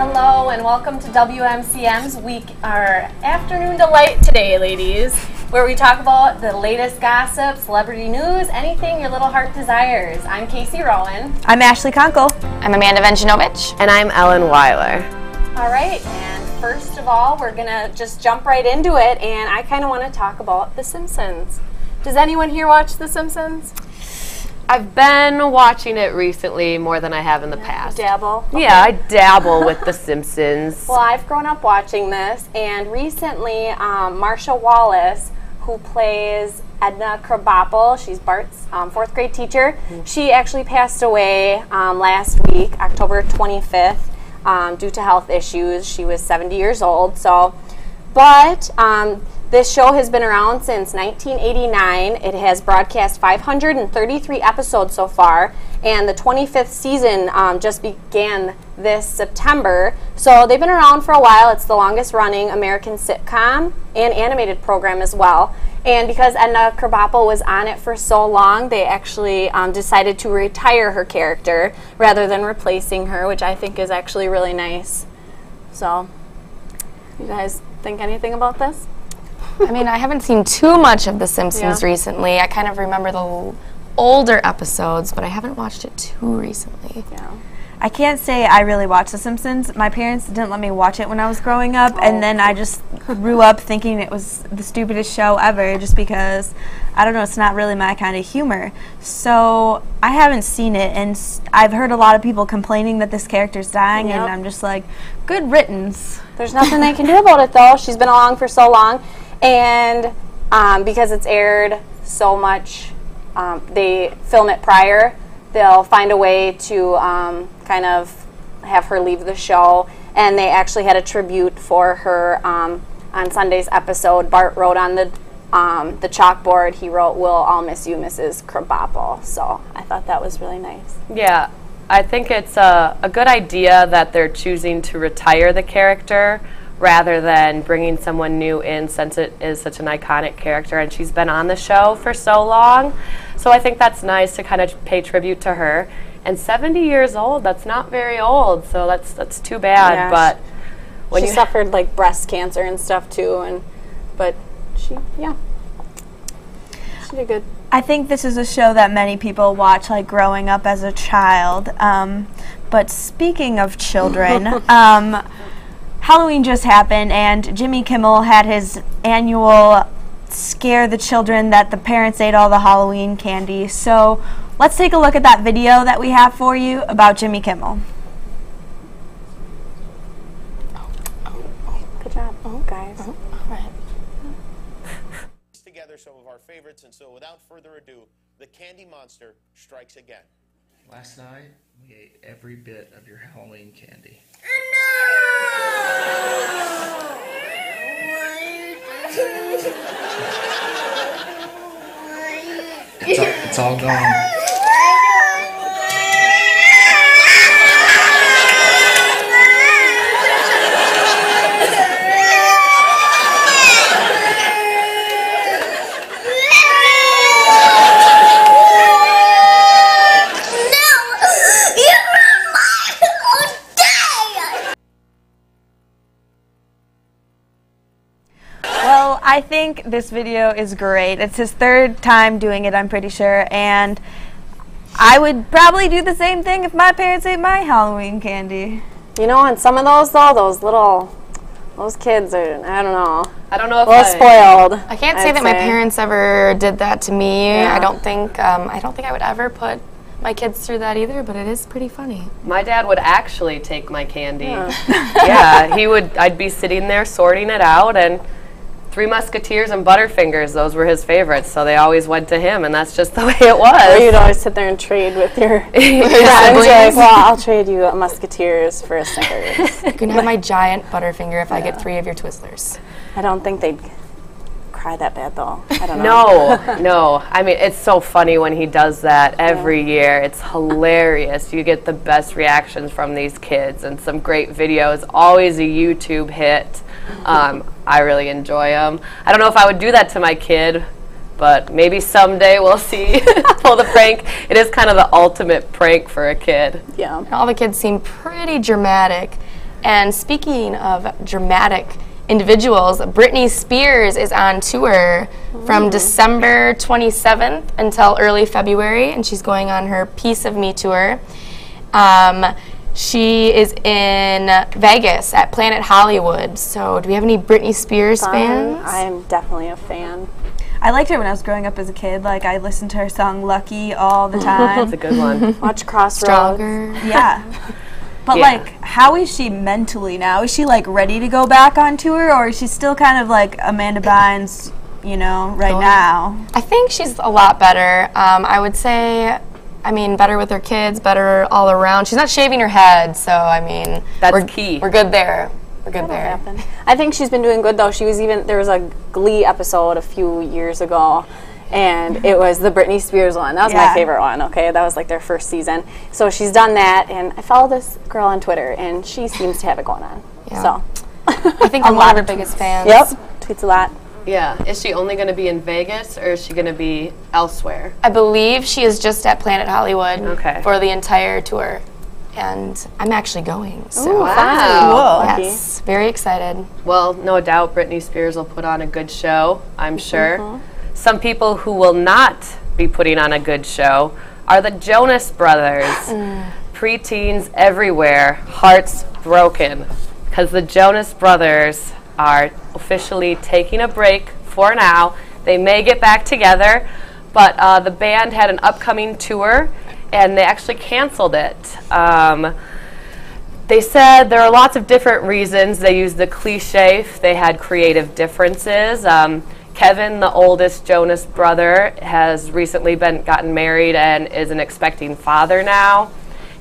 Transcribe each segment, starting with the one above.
Hello and welcome to WMCM's week, our afternoon delight today, ladies, where we talk about the latest gossip, celebrity news, anything your little heart desires. I'm Casey Rohan. I'm Ashley Konkel. I'm Amanda Wengrzynowicz. And I'm Ellen Weiler. All right, and first of all, we're going to just jump right into it, and I kind of want to talk about The Simpsons. Does anyone here watch The Simpsons? I've been watching it recently more than I have in the past. Dabble? Okay. Yeah, I dabble with The Simpsons. Well, I've grown up watching this, and recently Marsha Wallace, who plays Edna Krabappel, she's Bart's fourth grade teacher, she actually passed away last week, October 25th, due to health issues. She was 70 years old. But this show has been around since 1989. It has broadcast 533 episodes so far, and the 25th season just began this September. So they've been around for a while. It's the longest running American sitcom and animated program as well. And because Edna Krabappel was on it for so long, they actually decided to retire her character rather than replacing her, which I think is actually really nice. So, you guys think anything about this? I mean, I haven't seen too much of The Simpsons recently. I kind of remember the older episodes, but I haven't watched it too recently. Yeah. I can't say I really watched The Simpsons. My parents didn't let me watch it when I was growing up, and then I just grew up thinking it was the stupidest show ever just because, I don't know, it's not really my kind of humor. So I haven't seen it, and I've heard a lot of people complaining that this character's dying, and I'm just like, good riddance. There's nothing they can do about it, though. She's been along for so long, and because it's aired so much, they film it prior. They'll find a way to kind of have her leave the show, and they actually had a tribute for her on Sunday's episode. Bart wrote on the chalkboard, he wrote, "We'll all miss you, Mrs. Krabappel." So I thought that was really nice. Yeah, I think it's a good idea that they're choosing to retire the character rather than bringing someone new in, since it is such an iconic character and she's been on the show for so long. So I think that's nice to kind of pay tribute to her. And 70 years old, that's not very old, so that's too bad. Yeah, but when she suffered like breast cancer and stuff too, but she did good. I think this is a show that many people watch like growing up as a child. But speaking of children, Halloween just happened, and Jimmy Kimmel had his annual scare the children that the parents ate all the Halloween candy. So let's take a look at that video that we have for you about Jimmy Kimmel. Good job, guys. All right. Together some of our favorites, and so without further ado, the Candy Monster strikes again. Last night, we ate every bit of your Halloween candy. It's all gone. Well, I think this video is great. It's his third time doing it, I'm pretty sure, and I would probably do the same thing if my parents ate my Halloween candy. You know, and some of those though, those kids are, I don't know. I don't know if a little spoiled. I can't say that my parents ever did that to me. Yeah. I don't think I would ever put my kids through that either, but it is pretty funny. My dad would actually take my candy. Yeah, I'd be sitting there sorting it out, and Three Musketeers and Butterfingers, those were his favorites, so they always went to him, and that's just the way it was. Or you'd always sit there and trade with your friends. You're like, well, I'll trade you a Musketeers for a Snickers. You can have my giant Butterfinger if I get 3 of your Twizzlers. I don't think they'd cry that bad, though. I don't know. No. I mean, it's so funny when he does that every year. It's hilarious. You get the best reactions from these kids and some great videos. Always a YouTube hit. I really enjoy them. I don't know if I would do that to my kid, but maybe someday we'll see. Pull the prank. It is kind of the ultimate prank for a kid. Yeah. All the kids seem pretty dramatic. And speaking of dramatic individuals, Britney Spears is on tour from December 27th until early February, and she's going on her Piece of Me tour. She is in Vegas at Planet Hollywood. So do we have any Britney Spears fans? I'm definitely a fan. I liked her when I was growing up as a kid. Like, I listened to her song Lucky all the time. That's a good one. Watch Crossroads. Stronger. Yeah. But, like, how is she mentally now? Is she, like, ready to go back on tour, or is she still kind of like Amanda Bynes, you know, right now? I think she's a lot better. I would say, I mean, better with her kids, better all around. She's not shaving her head, so, I mean, That's key. We're good there. We're good there. I think she's been doing good, though. There was a Glee episode a few years ago, and it was the Britney Spears one. That was my favorite one, okay? That was like their first season. So she's done that, and I follow this girl on Twitter, and she seems to have it going on. Yeah. So I think I'm one of her biggest fans. Yep, tweets a lot. Yeah. Is she only going to be in Vegas, or is she going to be elsewhere? I believe she is just at Planet Hollywood for the entire tour. And I'm actually going. So Wow. yes, very excited. Well, no doubt Britney Spears will put on a good show, I'm sure. Some people who will not be putting on a good show are the Jonas Brothers. Preteens everywhere, hearts broken, because the Jonas Brothers are officially taking a break for now. They may get back together, but the band had an upcoming tour, and they actually canceled it. They said there are lots of different reasons. They used the cliche if they had creative differences. Kevin, the oldest Jonas brother, has recently gotten married and is an expecting father now.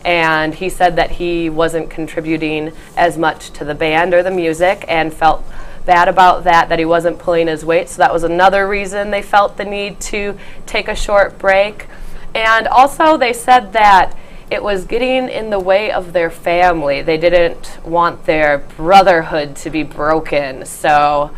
And he said that he wasn't contributing as much to the band or the music and felt bad about that he wasn't pulling his weight. So that was another reason they felt the need to take a short break. And also they said that it was getting in the way of their family. They didn't want their brotherhood to be broken. So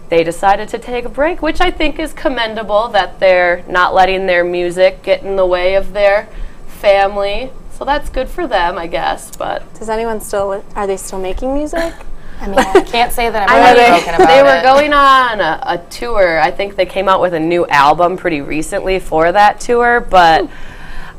they decided to take a break, which I think is commendable, that they're not letting their music get in the way of their family. So that's good for them, I guess. But are they still making music? I mean, I can't say that I'm really broken about it. They were going on a tour. I think they came out with a new album pretty recently for that tour, but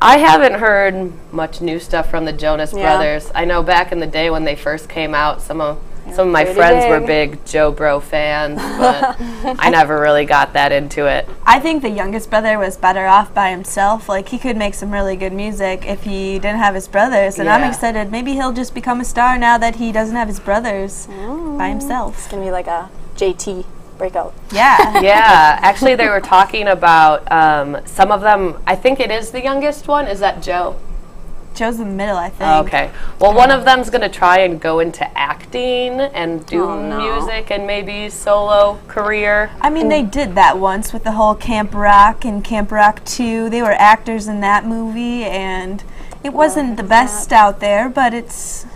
I haven't heard much new stuff from the Jonas Brothers. I know back in the day when they first came out, some of my friends were big Joe Bro fans, but I never really got that into it. I think the youngest brother was better off by himself. Like, he could make some really good music if he didn't have his brothers. And I'm excited. Maybe he'll just become a star now that he doesn't have his brothers by himself. It's going to be like a JT breakout. Yeah. Yeah. Actually, they were talking about some of them. I think it is the youngest one. Is that Joe? Joe's the middle, I think. Okay. Well, one of them's going to try and go into acting and do music and maybe solo career. I mean, they did that once with the whole Camp Rock and Camp Rock 2. They were actors in that movie, and it wasn't the best out there, but it's...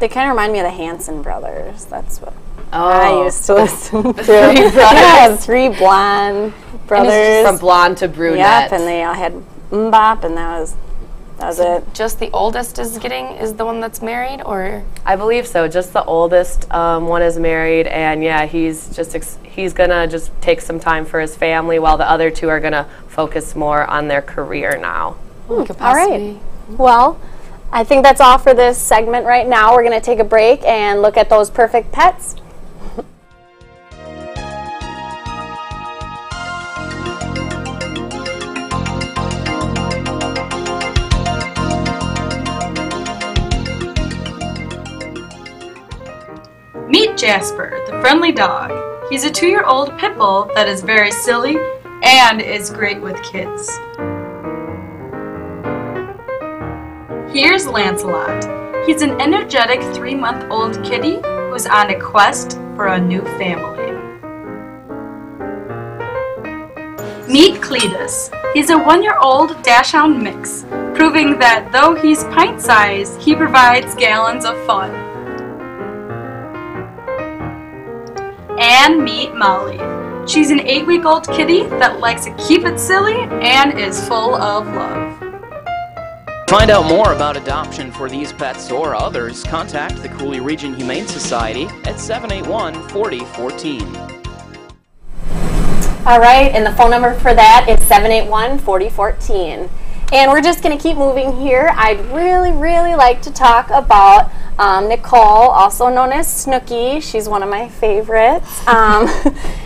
They kind of remind me of the Hanson brothers. That's what Oh. I used to listen to. The three brothers. Yeah, three blonde brothers. From blonde to brunette. Yep, and they all had mbop, and that was it. Just the oldest is the one that's married, or? I believe so. Just the oldest one is married, and yeah, he's gonna just take some time for his family, while the other two are gonna focus more on their career now. All right. Well, I think that's all for this segment right now. We're gonna take a break and look at those perfect pets. Meet Jasper, the friendly dog. He's a 2-year-old pit bull that is very silly and is great with kids. Here's Lancelot. He's an energetic 3-month-old kitty who's on a quest for a new family. Meet Cletus. He's a 1-year-old dachshund mix, proving that though he's pint-sized, he provides gallons of fun. And meet Molly. She's an 8-week-old kitty that likes to keep it silly and is full of love. find out more about adoption for these pets or others, contact the Cooley Region Humane Society at 781-4014. All right, and the phone number for that is 781-4014. And we're just going to keep moving here. I'd really like to talk about Nicole, also known as Snooki. She's one of my favorites.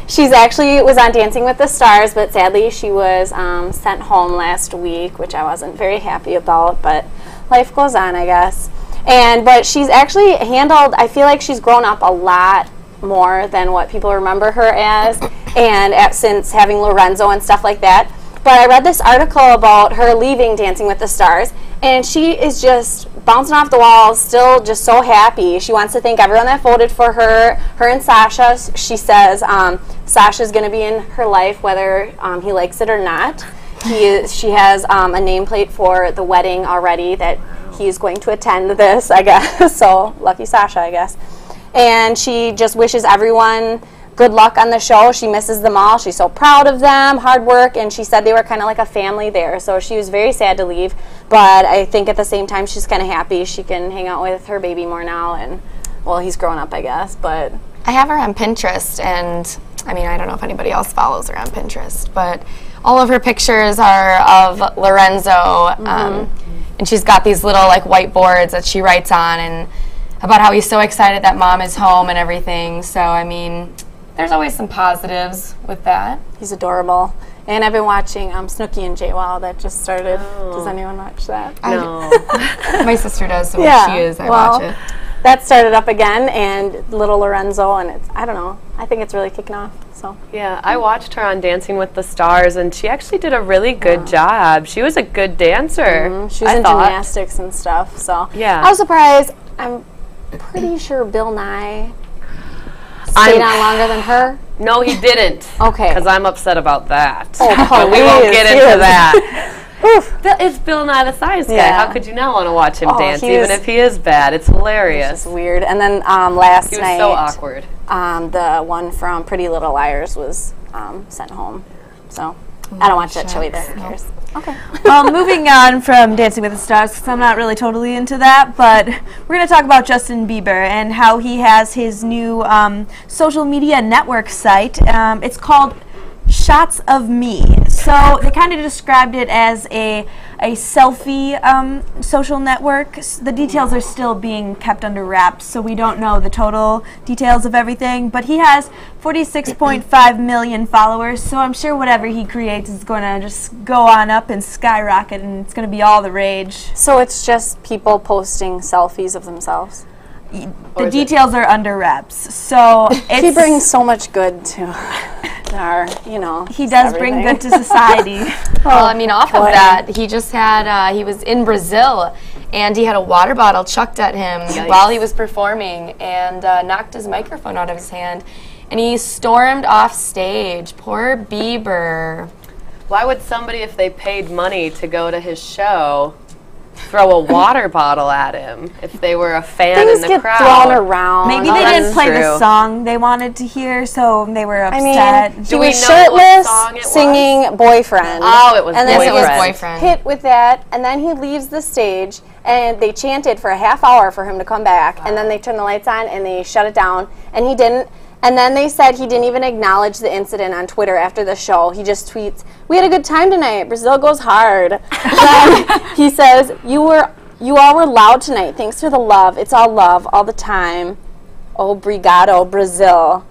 She's actually was on Dancing with the Stars, but sadly she was sent home last week, which I wasn't very happy about, but life goes on, I guess. But she's actually handled, I feel like she's grown up a lot more than what people remember her as, and since having Lorenzo and stuff like that. But I read this article about her leaving Dancing with the Stars, and she is just bouncing off the walls, still just so happy. She wants to thank everyone that voted for her and Sasha. She says Sasha's going to be in her life whether he likes it or not. She has a nameplate for the wedding already that he's going to attend this, I guess. So lucky Sasha, I guess. And she just wishes everyone good luck on the show. She misses them all. She's so proud of them, hard work, and she said they were kind of like a family there. So she was very sad to leave, but I think at the same time she's kind of happy she can hang out with her baby more now. And well, he's grown up, I guess. But I have her on Pinterest, and I mean, I don't know if anybody else follows her on Pinterest, but all of her pictures are of Lorenzo, and she's got these little like whiteboards that she writes on, and about how he's so excited that mom is home and everything. So I mean, there's always some positives with that. He's adorable. And I've been watching Snooki and JWoww that just started. Oh. Does anyone watch that? No. My sister does, so when she is, I watch it. That started up again, and little Lorenzo, and it's, I don't know, I think it's really kicking off. So yeah, I watched her on Dancing with the Stars, and she actually did a really good job. She was a good dancer. She was in gymnastics and stuff, so yeah. I was surprised. I'm pretty sure Bill Nye stayed on longer than her. No, he didn't. Okay. Because I'm upset about that. Oh, but we won't get into that. It's Bill Nye the Science Guy. Yeah. How could you not want to watch him dance, even if he is bad? It's hilarious. It's just weird. And then last night, night, so awkward. The one from Pretty Little Liars was sent home. So I don't watch that show either. Who cares? Okay. Well, moving on from Dancing with the Stars, because I'm not really totally into that, but we're going to talk about Justin Bieber and how he has his new social media network site. It's called Shots of Me. So they kind of described it as a selfie social network. The details are still being kept under wraps, so we don't know the total details of everything. But he has 46.5 million followers, so I'm sure whatever he creates is going to just go on up and skyrocket, and it's going to be all the rage. So it's just people posting selfies of themselves? The details are under wraps. So he brings so much good to our, you know. He does bring good to society. Well, I mean, off of that, he just had, he was in Brazil, and he had a water bottle chucked at him while he was performing, and knocked his microphone out of his hand, and he stormed off stage. Poor Bieber. Why would somebody, if they paid money to go to his show, throw a water bottle at him if they were a fan in the crowd? Things get thrown around. Maybe they didn't play the song they wanted to hear, so they were upset. I mean, he was shirtless singing Boyfriend. Oh, it was and Boyfriend. And then he was hit with that, and then he leaves the stage, and they chanted for a half hour for him to come back, and then they turned the lights on, and they shut it down, and he didn't. And then they said he didn't even acknowledge the incident on Twitter after the show. He just tweets, "We had a good time tonight. Brazil goes hard." He says, you all were loud tonight. Thanks for the love. It's all love all the time. Obrigado, Brazil.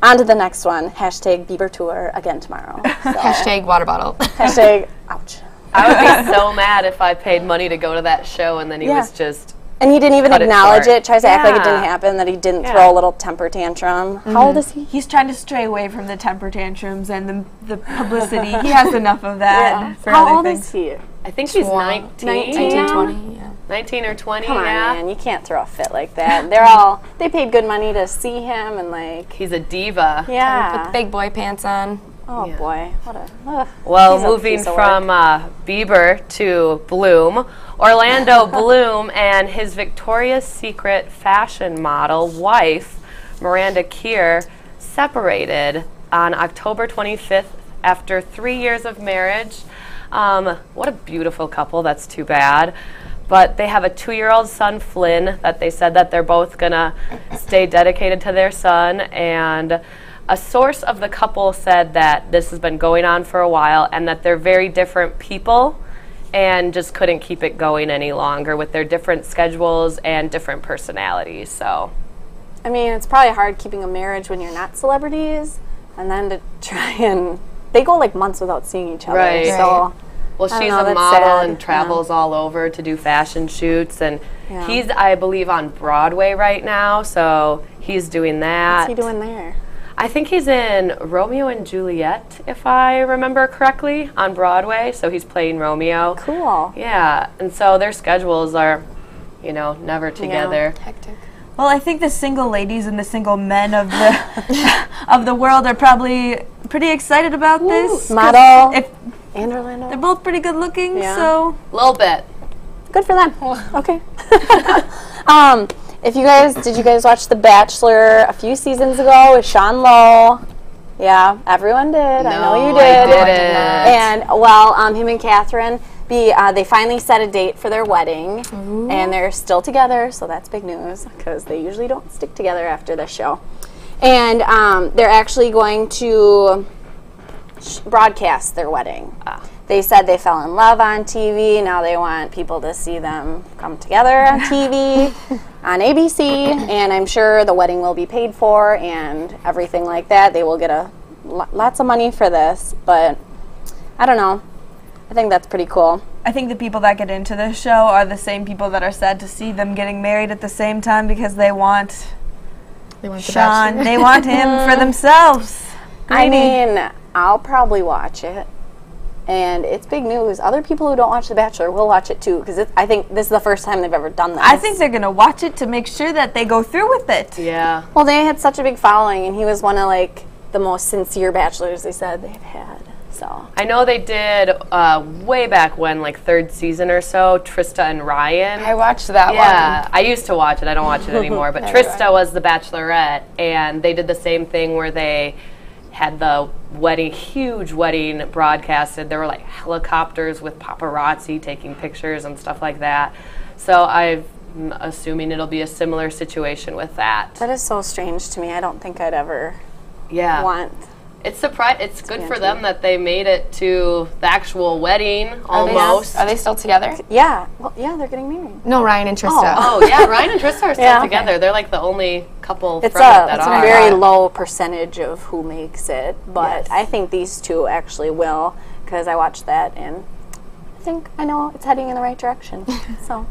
On to the next one. Hashtag Bieber tour again tomorrow. So. Hashtag water bottle. Hashtag ouch. I would be so mad if I paid money to go to that show and then he was just... And he didn't even acknowledge it, tries to act like it didn't happen, that he didn't throw a little temper tantrum. How old is he? He's trying to stray away from the temper tantrums and the publicity. He has enough of that. For How old is he? I think he's 19. 19, 20, yeah. 19 or 20, Come on, man. You can't throw a fit like that. They paid good money to see him, and like... He's a diva. Yeah. Put big boy pants on. Oh, boy. What a... Well, moving from Bieber to Bloom, Orlando Bloom and his Victoria's Secret fashion model wife, Miranda Kerr, separated on October 25th after 3 years of marriage. What a beautiful couple. That's too bad. But they have a 2-year-old son, Flynn, that they said that they're both going to stay dedicated to their son. And a source of the couple said that this has been going on for a while and that they're very different people and just couldn't keep it going any longer with their different schedules and different personalities. So, I mean, it's probably hard keeping a marriage when you're not celebrities, and then to try and they go like months without seeing each other. Right. So, well, I don't she's know, a that's model sad. and travels all over to do fashion shoots, and Yeah. he's, I believe, on Broadway right now. So he's doing that. What's he doing there? I think he's in Romeo and Juliet, if I remember correctly, on Broadway. So he's playing Romeo. Cool. Yeah, and so their schedules are, you know, never together. Hectic. Well, I think the single ladies and the single men of the of the world are probably pretty excited about this. 'cause Model. If And Orlando. they're both pretty good looking, Yeah. so A little bit. Good for them. Okay. If you guys, did you guys watch The Bachelor a few seasons ago with Sean Lowe? Yeah, everyone did. I know you No, did. I didn't. And well, him and Catherine, they finally set a date for their wedding, and they're still together. So that's big news because they usually don't stick together after the show. And they're actually going to broadcast their wedding. They said they fell in love on TV. Now they want people to see them come together on TV, on ABC, and I'm sure the wedding will be paid for and everything like that. They will get lots of money for this, but I don't know. I think that's pretty cool. I think the people that get into this show are the same people that are sad to see them getting married at the same time because they want They want the Sean. Bachelor. They want him for themselves. I mean, I'll probably watch it. And it's big news. Other people who don't watch The Bachelor will watch it too, because I think this is the first time they've ever done this. I think they're going to watch it to make sure that they go through with it. Yeah. Well, they had such a big following, and he was one of like the most sincere bachelors they said they've had. So I know they did way back when, like 3rd season or so, Trista and Ryan. I watched that Yeah, one. I used to watch it. I don't watch it anymore. But Trista was the Bachelorette, and they did the same thing where they had the huge wedding broadcasted. There were like helicopters with paparazzi taking pictures and stuff like that. So I'm assuming it'll be a similar situation with that. that is so strange to me. I don't think I'd ever Yeah. want. It's good for them that they made it to the actual wedding almost. Are they still together? Yeah. Well, yeah, they're getting married. No, Ryan and Trista. Oh yeah, Ryan and Trista are still Yeah. together. They're like the only couple It's from it that a are. very low percentage of who makes it, but I think these two actually will, because I watched that and I think I know it's heading in the right direction. So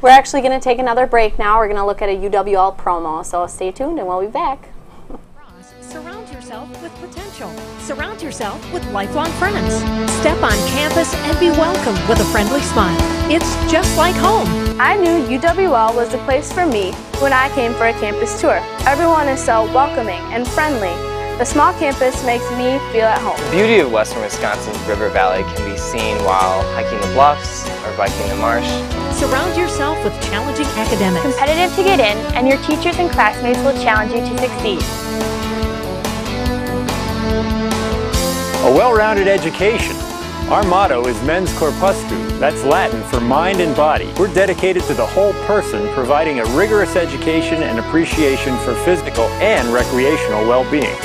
we're actually going to take another break now. We're going to look at a UWL promo, so stay tuned and we'll be back. Surround yourself with potential. Surround yourself with lifelong friends. Step on campus and be welcomed with a friendly smile. It's just like home. I knew UWL was the place for me when I came for a campus tour. Everyone is so welcoming and friendly. The small campus makes me feel at home. The beauty of western Wisconsin's River Valley can be seen while hiking the bluffs or biking the marsh. Surround yourself with challenging academics. Competitive to get in, and your teachers and classmates will challenge you to succeed. A well-rounded education. Our motto is Mens Corpuscu. That's Latin for mind and body. We're dedicated to the whole person, providing a rigorous education and appreciation for physical and recreational well-being.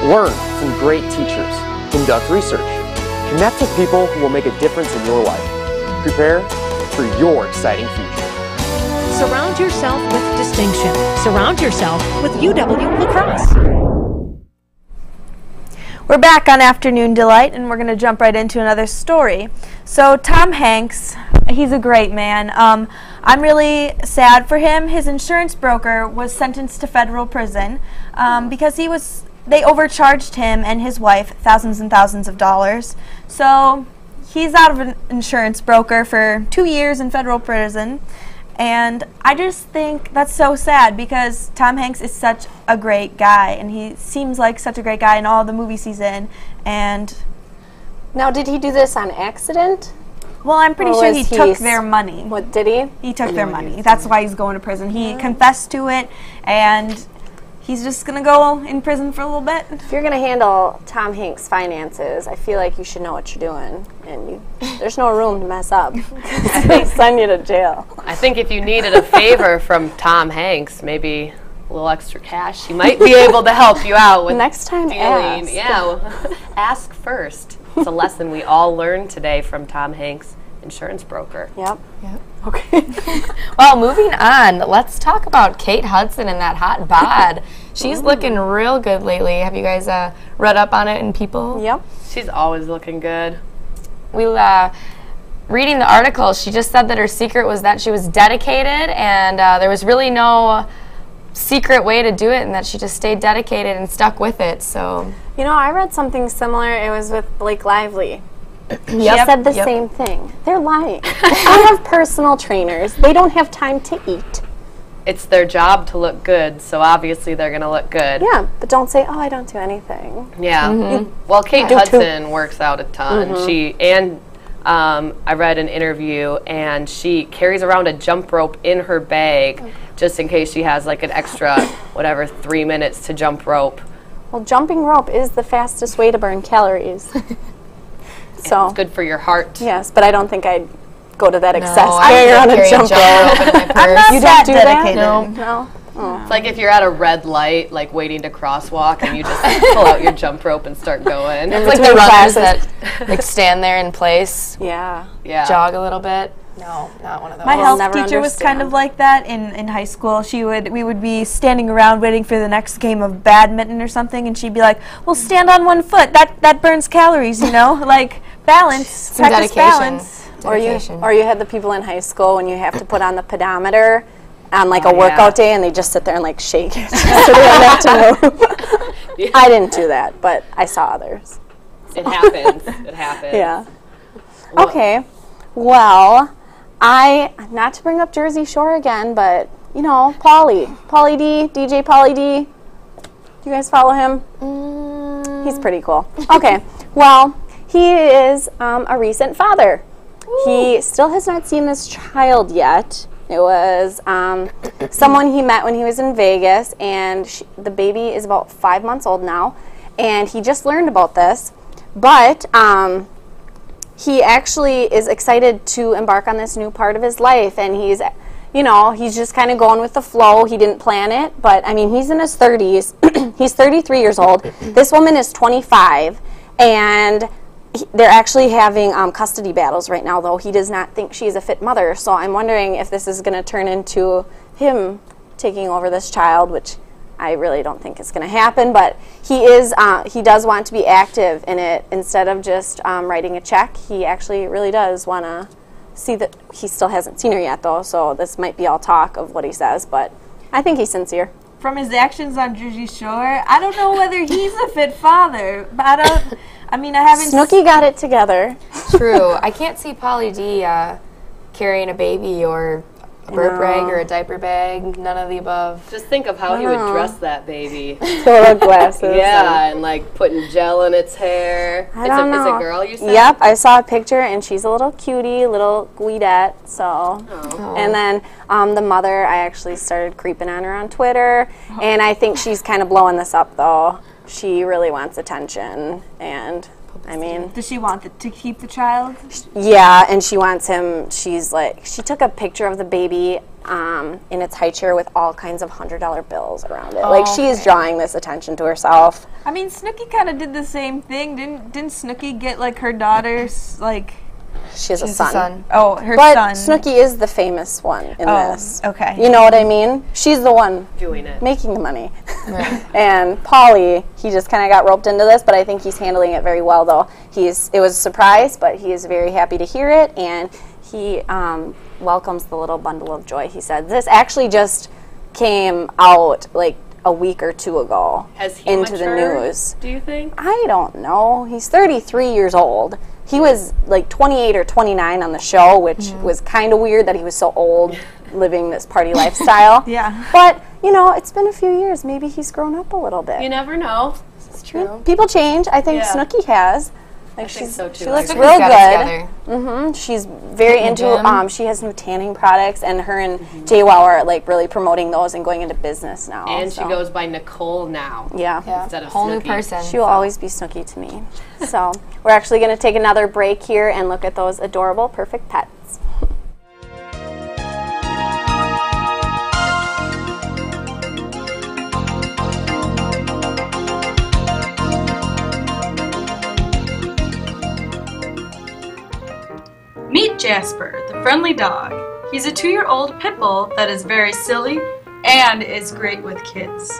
Learn from great teachers. Conduct research. Connect with people who will make a difference in your life. Prepare for your exciting future. Surround yourself with distinction. Surround yourself with UW Lacrosse. We're back on Afternoon Delight, and we're going to jump right into another story. So Tom Hanks, he's a great man. I'm really sad for him. His insurance broker was sentenced to federal prison because they overcharged him and his wife thousands and thousands of dollars. So he's out of an insurance broker for 2 years in federal prison. And I just think that's so sad because Tom Hanks is such a great guy, and he seems like such a great guy in all the movies he's in. And now, did he do this on accident? Well, I'm pretty sure he took their money. What did he? He took their money. That's why he's going to prison. He confessed to it, and he's just going to go in prison for a little bit. If you're going to handle Tom Hanks' finances, I feel like you should know what you're doing, and there's no room to mess up. They send you to jail. I think if you needed a favor from Tom Hanks, maybe a little extra cash, he might be able to help you out with next time. dealing. Ask. Yeah, ask first. It's a lesson we all learned today from Tom Hanks, insurance broker. Yep. Okay. Well, moving on, let's talk about Kate Hudson and that hot bod. She's looking real good lately. Have you guys read up on it in People? Yep. She's always looking good. We reading the article, she just said that her secret was that she was dedicated, and there was really no secret way to do it, and that she just stayed dedicated and stuck with it. So, you know, I read something similar. It was with Blake Lively. She said the same thing. They're lying. I have personal trainers. They don't have time to eat. It's their job to look good, so obviously they're going to look good. Yeah, but don't say, oh, I don't do anything. Yeah. Well, Kate Hudson works out a ton. I read an interview, and she carries around a jump rope in her bag just in case she has like an extra, 3 minutes to jump rope. Well, jumping rope is the fastest way to burn calories. So it's good for your heart. Yes, but I don't think I'd go to that excess. I carry around a jump rope. I'm not You that don't do dedicated. that? No. Oh. It's like if you're at a red light, like waiting to crosswalk, and you just pull out your jump rope and start going. It's like the runners that like stand there in place. Yeah. Jog a little bit. No, not one of those. My health teacher was kind of like that in high school. We would be standing around waiting for the next game of badminton or something, and she'd be like, "Well, stand on one foot. That burns calories, you know, like balance, practice balance." Or you had the people in high school when you have to put on the pedometer on like a workout day, and they just sit there and like shake it so they don't have to move. I didn't do that, but I saw others. It happens. It happens. Yeah. Okay. Well, not to bring up Jersey Shore again, but, you know, Pauly D, DJ Pauly D. Do you guys follow him? He's pretty cool. Okay. Well, he is a recent father. Ooh. He still has not seen this child yet. It was someone he met when he was in Vegas, and the baby is about 5 months old now, and he just learned about this. But he actually is excited to embark on this new part of his life, and he's just kind of going with the flow. He didn't plan it, but I mean, he's in his 30s. He's 33 years old. This woman is 25, and they're actually having custody battles right now, though he does not think she's a fit mother. So I'm wondering if this is going to turn into him taking over this child, which I really don't think is going to happen, but he does want to be active in it instead of just writing a check. He actually really does want to see that. He still hasn't seen her yet, though, so this might be all talk of what he says, but I think he's sincere. From his actions on Jersey Shore, I don't know whether he's a fit father, but I haven't... Snooki got it together. True. I can't see Pauly D carrying a baby or a burp rag or a diaper bag, none of the above. Just think of how he would dress that baby. Total glasses. Yeah, and like putting gel in its hair. I don't know. It's a girl, you said? Yep, I saw a picture, and she's a little cutie, little Guidette, so. Oh. And then the mother, I actually started creeping on her on Twitter, and I think she's kind of blowing this up, though. She really wants attention, and I mean... Does she want to keep the child? Yeah, and she wants him. She's like, she took a picture of the baby in its high chair with all kinds of $100 bills around it. Like, she is drawing this attention to herself. I mean, Snooki kind of did the same thing. Didn't Snooki get, like, her daughter's, like... She has a son. Oh, her son. But son. Snooki is the famous one in this. Okay. You know what I mean? She's the one doing it, making the money. Right. And Pauly, he just kind of got roped into this, but I think he's handling it very well, though. It was a surprise, but he is very happy to hear it, and he welcomes the little bundle of joy. He said this actually just came out like a week or two ago. Has he into matured, the news? Do you think? I don't know. He's 33 years old. He was like 28 or 29 on the show, which was kind of weird that he was so old living this party lifestyle. Yeah. But, you know, it's been a few years. Maybe he's grown up a little bit. You never know. It's true. People change. I think Snooki has. Like think so, too. She looks I real got good. She's very In the into. gym. She has new tanning products, and her and Jay Wow are like really promoting those and going into business now. And so. she goes by Nicole now. Yeah. Instead of Whole new Snooki. person. She will always be Snooki to me. So we're actually going to take another break here and look at those adorable, perfect pets. Meet Jasper, the friendly dog. He's a 2-year-old pit bull that is very silly and is great with kids.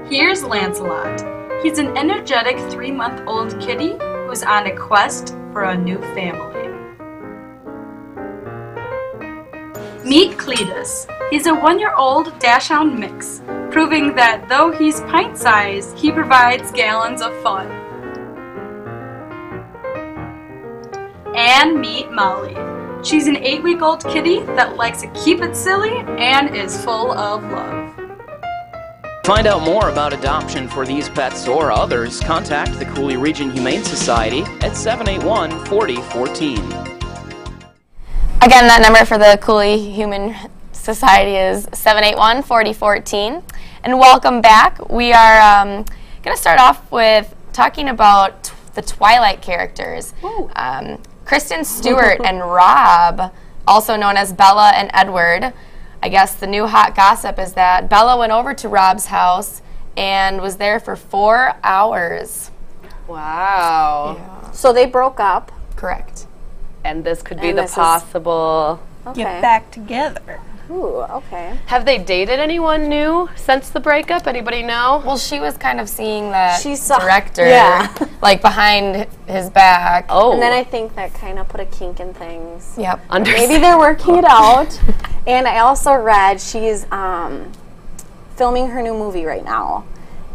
Here's Lancelot. He's an energetic 3-month-old kitty who's on a quest for a new family. Meet Cletus. He's a 1-year-old dachshund mix, proving that though he's pint-sized, he provides gallons of fun. And meet Molly. She's an 8-week-old kitty that likes to keep it silly and is full of love. Find out more about adoption for these pets or others, contact the Cooley Region Humane Society at 781-4014. Again, that number for the Cooley Human Society is 781-4014. And welcome back. We are going to start off with talking about the Twilight characters. Kristen Stewart and Rob, also known as Bella and Edward. I guess the new hot gossip is that Bella went over to Rob's house and was there for 4 hours. Wow. Yeah. So they broke up. Correct. And this could be the possible... Get back together. Ooh, okay. Have they dated anyone new since the breakup? Anybody know? Well, she was kind of seeing that She saw- director, yeah. like behind his back. Oh. And then I think that kind of put a kink in things. Yep. Maybe they're working it out. And I also read she's filming her new movie right now.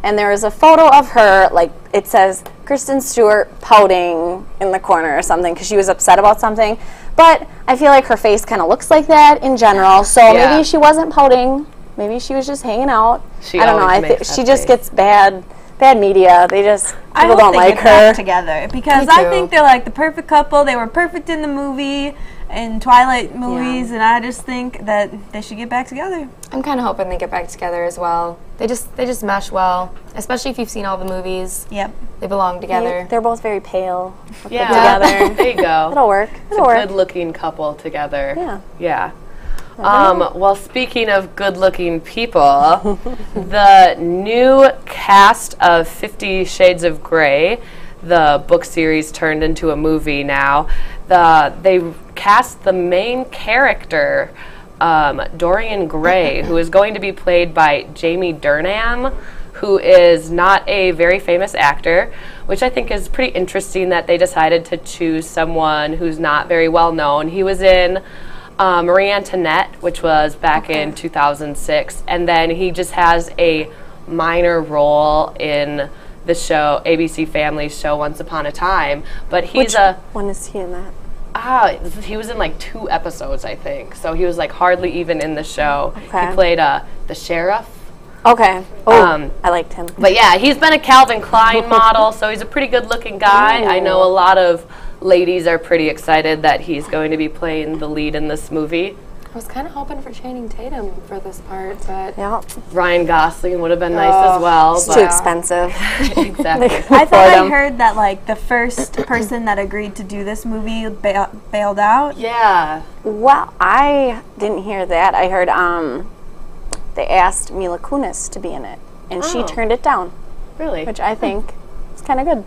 And there is a photo of her, like it says Kristen Stewart pouting in the corner or something because she was upset about something. But I feel like her face kind of looks like that in general. So maybe she wasn't pouting. Maybe she was just hanging out. I don't know. I think she just gets bad media. They just people don't like her. Back together because I think they're like the perfect couple. They were perfect in the movie, in Twilight movies, and I just think that they should get back together. I'm kind of hoping they get back together as well. They just mesh well, especially if you've seen all the movies. Yep. They belong together. They're both very pale. Yeah. Together. There you go. It'll work. It's a good-looking couple together. Yeah. Yeah. Well, speaking of good-looking people, the new cast of 50 Shades of Grey, the book series turned into a movie now, they cast the main character, Dorian Gray, who is going to be played by Jamie Dornan, who is not a very famous actor, which I think is pretty interesting that they decided to choose someone who's not very well known. He was in Marie Antoinette, which was back in 2006, and then he just has a minor role in the show, ABC Family's show Once Upon a Time. But he's when is he in that? He was in like 2 episodes, I think. So he was like hardly even in the show. Okay. He played the sheriff. Okay. Oh, I liked him. But yeah, he's been a Calvin Klein model, so he's a pretty good-looking guy. I know a lot of ladies are pretty excited that he's going to be playing the lead in this movie. I was kind of hoping for Channing Tatum for this part, but Ryan Gosling would have been nice as well. It's too expensive. Exactly. I thought I heard that like the first person that agreed to do this movie bailed out. Yeah. Well, I didn't hear that. I heard they asked Mila Kunis to be in it, and she turned it down. Really? Which I think is kind of good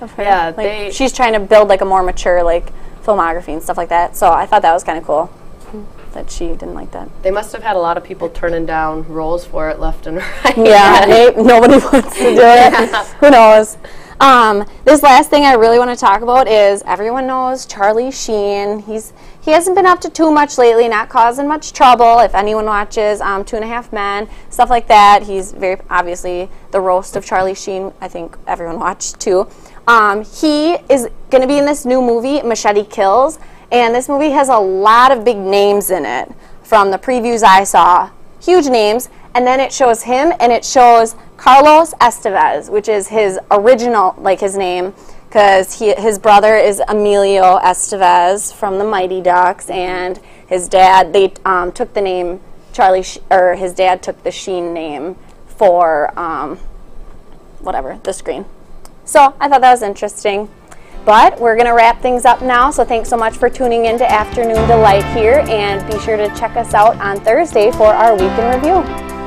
of her. Yeah, like, she's trying to build like a more mature like filmography and stuff like that. So I thought that was kind of cool that she didn't like that. They must have had a lot of people turning down roles for it left and right. Yeah, nobody wants to do it. Who knows? This last thing I really want to talk about is everyone knows Charlie Sheen. He hasn't been up to too much lately, not causing much trouble. If anyone watches 2.5 Men, stuff like that, he's very obviously the roast of Charlie Sheen. I think everyone watched too. He is going to be in this new movie, Machete Kills, and this movie has a lot of big names in it. From the previews I saw, huge names, and then it shows him and it shows Carlos Estevez, which is his original, like his name, because his brother is Emilio Estevez from the Mighty Ducks, and his dad, they took the name his dad took the Sheen name for the screen. So I thought that was interesting. But we're going to wrap things up now, so thanks so much for tuning in to Afternoon Delight here, and be sure to check us out on Thursday for our Week in Review.